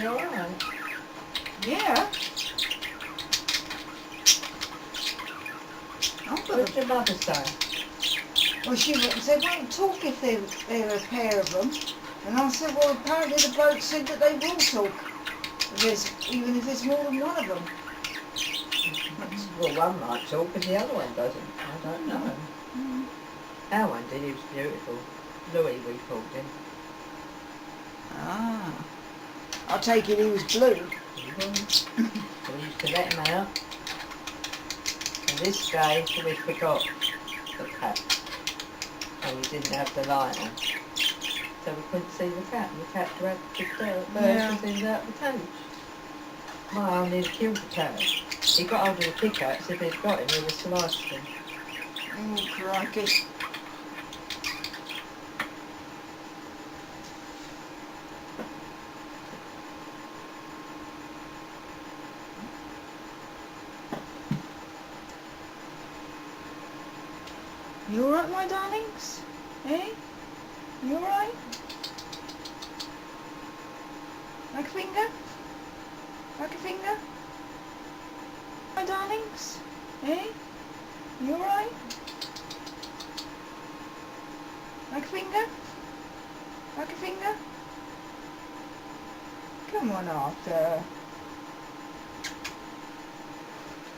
be alright. Yeah. I've got What did your mother say? Well, she said, won't talk if they're a pair of them. And I said, well, apparently the bloke said that they will talk, even if there's more than one of them. Well, one might talk, but the other one doesn't. I don't know. Mm. Our one did, he was beautiful. Louis, we called him. Ah. I take it he was blue. We used to let him out. And this day, we forgot the cat. And we didn't have the light on. So we couldn't see the cat. And the cat grabbed the bird was in the cage. My arm nearly killed the cat. He got hold of the pickaxe. If he'd got him, he would have sliced him. Oh, crikey. You alright, my darlings? Eh? You alright? Like a finger? Like a finger? My darlings? Eh? You alright? Like a finger? Like a finger? Come on, Arthur.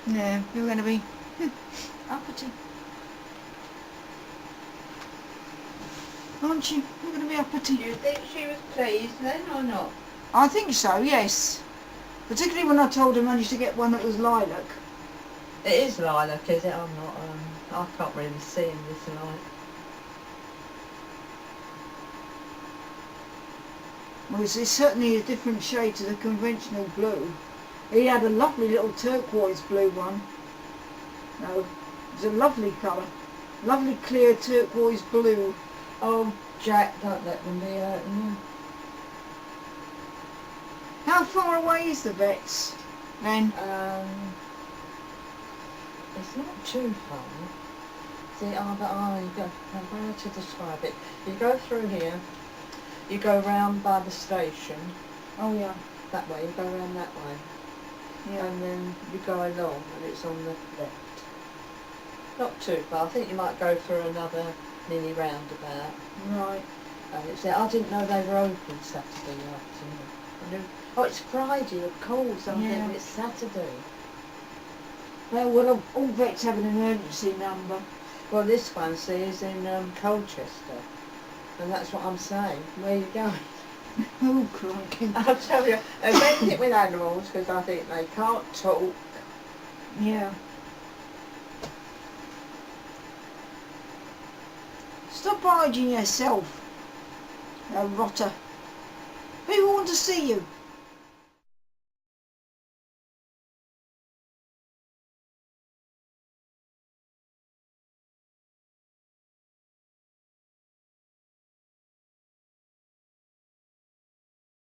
No, you're going to be uppity. Aren't you? You're going to be uppity. Do you think she was pleased then or not? I think so, yes. Particularly when I told her I managed to get one that was lilac. It is lilac, is it? I'm not, I can't really see in this light. Well, it's certainly a different shade to the conventional blue. He had a lovely little turquoise blue one. No, it was a lovely colour. Lovely clear turquoise blue. Oh, Jack, don't let them be hurting you. How far away is the vet's then? It's not too far. See, you go, how to describe it? You go through here, you go round by the station, Oh yeah. that way, you go round that way, Yeah. and then you go along and it's on the left. Not too far, I think you might go through another mini roundabout. Right. And it's there. I didn't know they were open Saturday afternoon. Oh, it's Friday, of course, I'm Yeah. thinking it's Saturday. Well, all vets have an emergency number. Well, this one, see, is in Colchester. And that's what I'm saying. Where are you going? Oh, crikey. I'll tell you, there's anything with animals, because I think they can't talk. Yeah. Stop hiding yourself, you rotter. People want to see you.